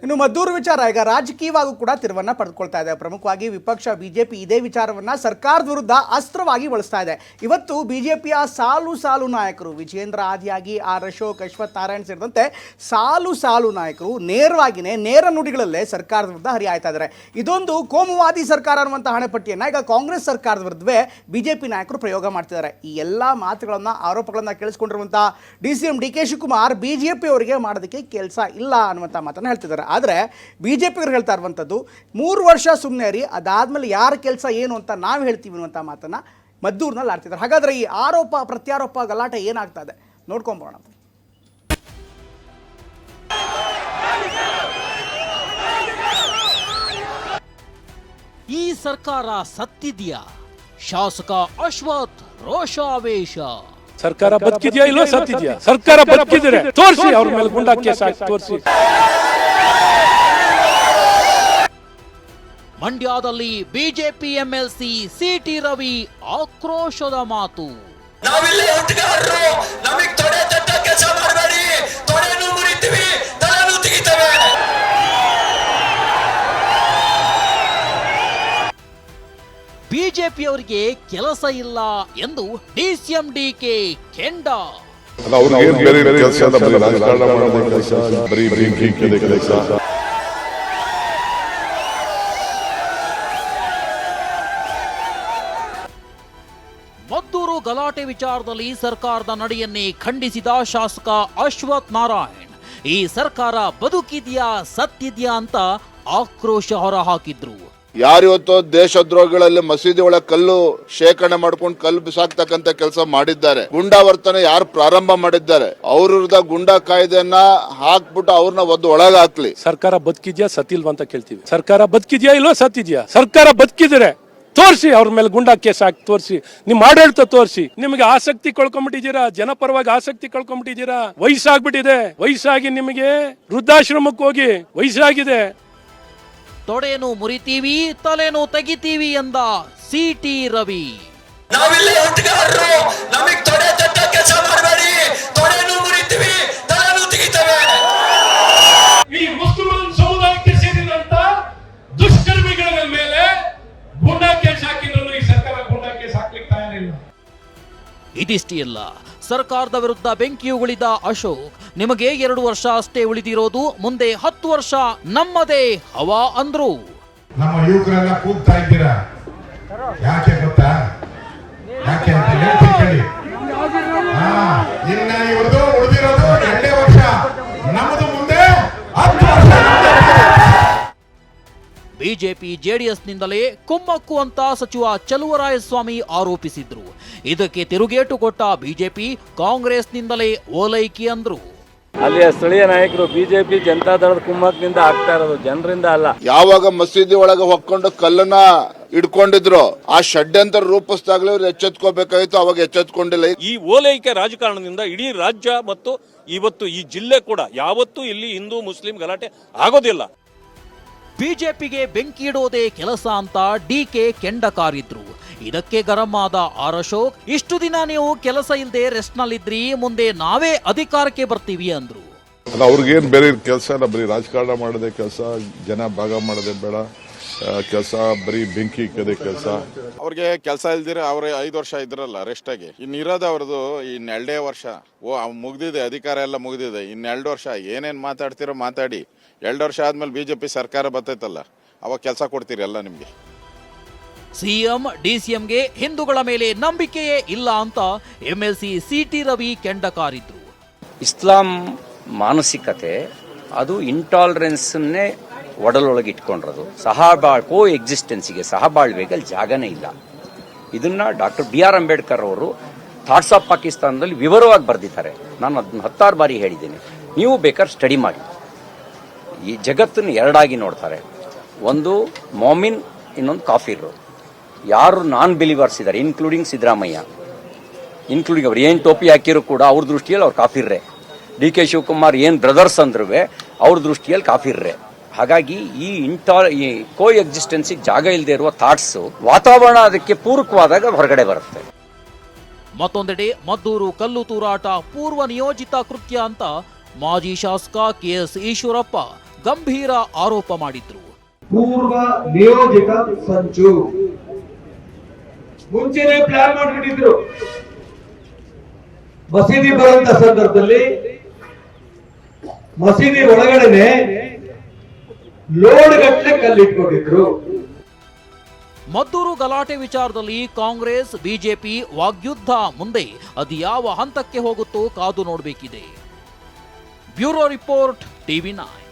ಇನ್ನು ಮದ್ದೂರು ವಿಚಾರ ಈಗ ರಾಜಕೀಯವಾಗೂ ಕೂಡ ತಿರುವನ್ನ ಪಡೆದುಕೊಳ್ತಾ ಇದೆ. ಪ್ರಮುಖವಾಗಿ ವಿಪಕ್ಷ ಬಿಜೆಪಿ ಇದೇ ವಿಚಾರವನ್ನ ಸರ್ಕಾರದ ವಿರುದ್ಧ ಅಸ್ತ್ರವಾಗಿ ಬಳಸ್ತಾ ಇದೆ. ಇವತ್ತು ಬಿಜೆಪಿಯ ಸಾಲು ನಾಯಕರು ವಿಜೇಂದ್ರ ಆದಿಯಾಗಿ ಆರ್ ಅಶೋಕ್, ಅಶ್ವಥ್ ನಾರಾಯಣ್ ಸೇರಿದಂತೆ ಸಾಲು ನಾಯಕರು ನೇರ ನುಡಿಗಳಲ್ಲೇ ಸರ್ಕಾರದ ವಿರುದ್ಧ ಹರಿಯಾಯ್ತಾ ಇದ್ದಾರೆ. ಇದೊಂದು ಕೋಮುವಾದಿ ಸರ್ಕಾರ ಅನ್ನುವಂಥ ಹಣೆಪಟ್ಟಿಯನ್ನ ಈಗ ಕಾಂಗ್ರೆಸ್ ಸರ್ಕಾರದ ವಿರುದ್ಧವೇ ಬಿಜೆಪಿ ನಾಯಕರು ಪ್ರಯೋಗ ಮಾಡ್ತಿದ್ದಾರೆ. ಈ ಎಲ್ಲ ಮಾತುಗಳನ್ನ ಆರೋಪಗಳನ್ನ ಕೇಳಿಸ್ಕೊಂಡಿರುವಂಥ DCM DK ಶಿವಕುಮಾರ್ ಬಿಜೆಪಿ ಅವರಿಗೆ ಮಾಡೋದಕ್ಕೆ ಕೆಲಸ ಇಲ್ಲ ಅನ್ನುವಂಥ ಮಾತನ್ನು ಹೇಳ್ತಿದ್ದಾರೆ. ಆದರೆ ಬಿಜೆಪಿಗರು ಹೇಳ್ತಾ ಇರುವಂಥದ್ದು 3 ವರ್ಷ ಸುಮ್ಮನೆ ರೀ, ಅದಾದ್ಮೇಲೆ ಯಾರ ಕೆಲಸ ಏನು ಅಂತ ನಾವು ಹೇಳ್ತೀವಿ ಅನ್ನುವಂಥ ಮಾತನ್ನು ಮದ್ದೂರಿನಲ್ಲಿ ಆಡ್ತಿದ್ದಾರೆ. ಹಾಗಾದರೆ ಈ ಆರೋಪ ಪ್ರತ್ಯಾರೋಪ ಗಲಾಟೆ ಏನಾಗ್ತಾ ಇದೆ ನೋಡ್ಕೊಂಬೋಣ. ಈ ಸರ್ಕಾರ ಸತ್ತಿದ್ಯಾ? ಶಾಸಕ ಅಶ್ವಥ್ ರೋಷಾವೇಶ. ಸರ್ಕಾರ ಬದುಕಿದ್ಯಾ ಇಲ್ಲೋ ಸತ್ತಿದ್ಯಾ? ಸರ್ಕಾರ ಬದುಕಿದ್ರೆ ತೋರಿಸಿ, ಅವ್ರ ಮೇಲೆ ಗುಂಡಾ ಕೇಸ್ ಹಾಕಿ ತೋರಿಸಿ. ಮಂಡ್ಯದಲ್ಲಿ ಬಿಜೆಪಿ MLC CT ರವಿ ಆಕ್ರೋಶದ ಮಾತು. ನಾವಿಲ್ಲೇ ಹುಟ್ಟುಗಾರರು, ನಮಗೆ ತೊಡೆ ತಟ್ಟ ಕೆಲಸ ಮಾಡಬೇಡಿ, ತೊಡೆನೂ ಮುರಿತೀವಿ, ತಲೆನೂ ತೆಗಿತೇವೆ. ಬಿಜೆಪಿಯವರಿಗೆ ಕೆಲಸ ಇಲ್ಲ ಎಂದು DCM DK ಕೆಂಡ. ಮದ್ದೂರು ಗಲಾಟೆ ವಿಚಾರದಲ್ಲಿ ಸರ್ಕಾರದ ನಡೆಯನ್ನೇ ಖಂಡಿಸಿದ ಶಾಸಕ ಅಶ್ವಥ್ ನಾರಾಯಣ್ ಈ ಸರ್ಕಾರ ಬದುಕಿದ್ಯಾ ಸತ್ತಿದ್ಯಾ ಅಂತ ಆಕ್ರೋಶ ಹೊರಹಾಕಿದ್ರು. ಯಾರಿವತ್ತು ದೇಶದ್ರೋಹಗಳಲ್ಲಿ ಮಸೀದಿ ಒಳಗೆ ಕಲ್ಲು ಶೇಖರಣೆ ಮಾಡ್ಕೊಂಡು ಕಲ್ಲು ಬಿಸಾಕ್ತಕ್ಕಂತ ಕೆಲಸ ಮಾಡಿದ್ದಾರೆ. ಗುಂಡಾ ವರ್ತನೆ ಯಾರು ಪ್ರಾರಂಭ ಮಾಡಿದ್ದಾರೆ ಅವ್ರ ವಿರುದ್ಧ ಗುಂಡಾ ಕಾಯ್ದೆಯನ್ನ ಹಾಕ್ಬಿಟ್ಟು ಅವ್ರನ್ನ ಒದ್ದು ಒಳಗೆ ಹಾಕ್ಲಿ. ಸರ್ಕಾರ ಬದುಕಿದ್ಯಾ ಸತ್ತಿಲ್ವಾ ಅಂತ ಕೇಳ್ತೀವಿ. ಸರ್ಕಾರ ಬದುಕಿದ್ಯಾ ಇಲ್ಲೋ ಸತ್ತಿದ್ಯಾ? ಸರ್ಕಾರ ಬದುಕಿದ್ರೆ ತೋರಿಸಿ, ಅವ್ರ ಮೇಲೆ ಗುಂಡಾ ಕೇಸ್ ಹಾಕಿ ತೋರಿಸಿ, ನಿಮ್ ಆಡಳಿತ ತೋರಿಸಿ. ನಿಮಗೆ ಆಸಕ್ತಿ ಕಳ್ಕೊಂಡ್ಬಿಟ್ಟಿದ್ದೀರಾ, ಜನಪರವಾಗಿ ಆಸಕ್ತಿ ಕಳ್ಕೊಂಡ್ಬಿಟ್ಟಿದ್ದೀರಾ. ವಯಸ್ಸಾಗ್ಬಿಟ್ಟಿದೆ, ವಯಸ್ಸಾಗಿ ನಿಮಗೆ ವೃದ್ಧಾಶ್ರಮಕ್ಕೆ ಹೋಗಿ, ವಯಸ್ಸಾಗಿದೆ. ತೊಡೆನು ಮುರಿತೀವಿ, ತಲೆನೂ ತೆಗಿತೀವಿ ಎಂದ CT ರವಿ. ನಾವಿಲ್ಲೇ ಹುಟ್ಟುಗಾರರು, ನಮಗೆ ತೊಡೆ ತಟ್ಟ ಕೆಲಸ ಮಾಡಬೇಡಿ, ತೊಡೆನೂ ಮುರಿತೀವಿ, ತಲೆನೂ ತೆಗಿತೇವೆ. ಈ ಮುಸ್ಲಿಂ ಸಮುದಾಯಕ್ಕೆ ಸೇರಿದಂತ ದುಷ್ಕರ್ಮಿಗಳ ಮೇಲೆ ಗುಂಡಾ ಕೇಸ್ ಹಾಕಿದ್ರು ಈ ಸರ್ಕಾರ ಗುಂಡಾ ಕೇಸ್ ಹಾಕ್ಲಿಕ್ಕೆ ತಯಾರಿಲ್ಲ. ಇದಿಷ್ಟೇ ಅಲ್ಲ, ಸರ್ಕಾರದ ವಿರುದ್ಧ ಬೆಂಕಿ ಉಗುಳಿದ ಅಶೋಕ್, ನಿಮಗೆ 2 ವರ್ಷ ಅಷ್ಟೇ ಉಳಿದಿರೋದು, ಮುಂದೆ 10 ವರ್ಷ ನಮ್ಮದೇ ಹವಾ ಅಂದ್ರು. ನಮ್ಮ ಯುವಕರೆಲ್ಲ ಕೂಗ್ತಾ ಇದ್ದೀರಾ, ಯಾಕೆ ಗೊತ್ತಾ? ಯಾಕೆ ಅಂತ ಹೇಳ್ತೀನಿ ಕೇಳಿ. ಇನ್ನ ಇವ್ರದ್ದು ಉಳಿದಿರೋದು 2 ವರ್ಷ, ನಮ್ಮದು ಮುಂದೆ 10 ವರ್ಷ. ಬಿಜೆಪಿ JDSನಿಂದಲೇ ಕುಮ್ಮಕ್ಕು ಅಂತ ಸಚಿವ ಚಲುವರಾಯಸ್ವಾಮಿ ಆರೋಪಿಸಿದ್ರು. ಇದಕ್ಕೆ ತಿರುಗೇಟು ಕೊಟ್ಟ ಬಿಜೆಪಿ ಕಾಂಗ್ರೆಸ್ನಿಂದಲೇ ಓಲೈಕೆ ಅಂದ್ರು. ಅಲ್ಲಿಯ ಸ್ಥಳೀಯ ನಾಯಕರು ಬಿಜೆಪಿ ಜನತಾದಳದ ಕುಮ್ಮಕ್ನಿಂದ ಆಗ್ತಾ ಇರೋದು, ಜನರಿಂದ ಅಲ್ಲ. ಯಾವಾಗ ಮಸೀದಿ ಒಳಗೆ ಹೊಕ್ಕೊಂಡು ಕಲ್ಲನ್ನ ಇಟ್ಕೊಂಡಿದ್ರು ಆ ಷಡ್ಯಂತರ ರೂಪಿಸಿದಾಗಲೇ ಅವ್ರು ಎಚ್ಚೆತ್ಕೋಬೇಕಾಗಿತ್ತು, ಅವಾಗ ಎಚ್ಚೆತ್ಕೊಂಡಿಲ್ಲ. ಈ ಓಲೈಕೆ ರಾಜಕಾರಣದಿಂದ ಇಡೀ ರಾಜ್ಯ ಮತ್ತು ಇವತ್ತು ಈ ಜಿಲ್ಲೆ ಕೂಡ ಯಾವತ್ತೂ ಇಲ್ಲಿ ಹಿಂದೂ ಮುಸ್ಲಿಂ ಗಲಾಟೆ ಆಗೋದಿಲ್ಲ. ಬಿಜೆಪಿಗೆ ಬೆಂಕಿ ಇಡೋದೇ ಕೆಲಸ ಅಂತ DK ಕೆಂಡ ಕಾರಿದ್ರು. ಇದಕ್ಕೆ ಗರಂ ಆದ ಆರ್ ಅಶೋಕ್, ಇಷ್ಟು ದಿನ ನೀವು ಕೆಲಸ ಇಲ್ಲದೆ ರೆಸ್ಟ್ ನಲ್ಲಿದ್ರಿ, ಮುಂದೆ ನಾವೇ ಅಧಿಕಾರಕ್ಕೆ ಬರ್ತೀವಿ ಅಂದ್ರು. ಅಲ್ಲ, ಅವ್ರಿಗೇನು ಬೇರೆ ಕೆಲಸ ಇಲ್ಲ, ಬರೀ ರಾಜಕಾರಣ ಮಾಡೋದೇ ಕೆಲಸ, ಜನ ಭಾಗ ಮಾಡೋದೇ ಬೇಡ ಕೆಲಸ, ಬರೀ ಬೆಂಕಿ ಇಕ್ಕದೇ ಕೆಲಸ. ಅವ್ರಿಗೆ ಕೆಲಸ ಇಲ್ದಿರ ಅವ್ರ 5 ವರ್ಷ ಇದ್ರಲ್ಲ ರೆಸ್ಟ್ ಆಗಿ, ಇನ್ನಿರೋದು ಅವ್ರದ್ದು ಇನ್ನು 2 ವರ್ಷ. ಮುಗ್ದಿದೆ, ಅಧಿಕಾರ ಎಲ್ಲ ಮುಗ್ದಿದೆ, ಇನ್ನು 2 ವರ್ಷ ಏನೇನ್ ಮಾತಾಡ್ತಿರೋ ಮಾತಾಡಿ. 2 ವರ್ಷ ಆದ್ಮೇಲೆ ಬಿಜೆಪಿ ಸರ್ಕಾರ ಬರ್ತೈತಲ್ಲ, ಅವಾಗ ಕೆಲಸ ಕೊಡ್ತೀರಿ ಎಲ್ಲ ನಿಮ್ಗೆ. CM DCMಗೆ ಹಿಂದೂಗಳ ಮೇಲೆ ನಂಬಿಕೆಯೇ ಇಲ್ಲ ಅಂತ MLC CT ರವಿ ಕೆಂಡ ಕಾರಿದ್ರು. ಇಸ್ಲಾಂ ಮಾನಸಿಕತೆ ಅದು ಇಂಟಾಲರೆನ್ಸ್ನೇ ಒಡಲೊಳಗೆ ಇಟ್ಕೊಂಡಿರೋದು. ಕೋ ಎಕ್ಸಿಸ್ಟೆನ್ಸಿಗೆ, ಸಹಬಾಳ್ವೆಗೆ ಅಲ್ಲಿ ಜಾಗನೇ ಇಲ್ಲ. ಇದನ್ನ ಡಾಕ್ಟರ್ BR ಅಂಬೇಡ್ಕರ್ ಅವರು ಥಾಟ್ಸ್ ಆಫ್ ಪಾಕಿಸ್ತಾನದಲ್ಲಿ ವಿವರವಾಗಿ ಬರೆದಿದ್ದಾರೆ. ನಾನು ಅದನ್ನ 10 ಬಾರಿ ಹೇಳಿದ್ದೀನಿ, ನೀವು ಬೇಕಾದ್ರೆ ಸ್ಟಡಿ ಮಾಡಿ. ಈ ಜಗತ್ತನ್ನು 2 ಆಗಿ ನೋಡ್ತಾರೆ, ಒಂದು ಮೊಮಿನ್, ಇನ್ನೊಂದು ಕಾಫಿರು. ಯಾರು ನಾನ್ ಬಿಲೀವರ್ಸ್ ಇದ್ದಾರೆ, ಇನ್ಕ್ಲೂಡಿಂಗ್ ಸಿದ್ದರಾಮಯ್ಯ, ಇನ್ಕ್ಲೂಡಿಂಗ್ ಅವ್ರು ಏನು ಟೋಪಿ ಹಾಕಿರೋ ಕೂಡ ಅವ್ರ ದೃಷ್ಟಿಯಲ್ಲಿ ಅವ್ರು ಕಾಫಿರ್ರೆ. DK ಶಿವಕುಮಾರ್ ಏನು ಬ್ರದರ್ಸ್ ಅಂದ್ರೂ ಅವ್ರ ದೃಷ್ಟಿಯಲ್ಲಿ ಕಾಫಿರ್ರೆ. ಹಾಗಾಗಿ ಈ ಕೋ ಎಕ್ಸಿಸ್ಟೆನ್ಸಿಗೆ ಜಾಗ ಇಲ್ಲದೆ ಇರುವ ಥಾಟ್ಸ್, ವಾತಾವರಣ ಅದಕ್ಕೆ ಪೂರಕವಾದಾಗ ಹೊರಗಡೆ ಬರುತ್ತೆ. ಮತ್ತೊಂದೆಡೆ ಮದ್ದೂರು ಕಲ್ಲು ತೂರಾಟ ಪೂರ್ವ ನಿಯೋಜಿತ ಕೃತ್ಯ ಅಂತ ಮಾಜಿ ಶಾಸಕ KS ಈಶ್ವರಪ್ಪ ಗಂಭೀರ ಆರೋಪ ಮಾಡಿದ್ರು. ಪೂರ್ವ ನಿಯೋಜಿತ ಸಂಚು, ಮುಂಚೆನೆ ಪ್ಲಾನ್ ಮಾಡಿಬಿಟ್ಟಿದ್ರು. ಮಸೀದಿ ಬರುವಂತ ಸಂದರ್ಭದಲ್ಲಿ ಮಸೀದಿ ಒಳಗಡೆನೆ ಲೋಡ್ ಗಟ್ಟಲೆ ಕಲ್ಲಿಟ್ಕೊಂಡಿದ್ರು. ಮದ್ದೂರು ಗಲಾಟೆ ವಿಚಾರದಲ್ಲಿ ಕಾಂಗ್ರೆಸ್ ಬಿಜೆಪಿ ವಾಗ್ಯುದ್ಧ ಮುಂದೆ ಅದ್ಯಾವ ಹಂತಕ್ಕೆ ಹೋಗುತ್ತೋ ಕಾದು ನೋಡಬೇಕಿದೆ. Bureau report, TV9.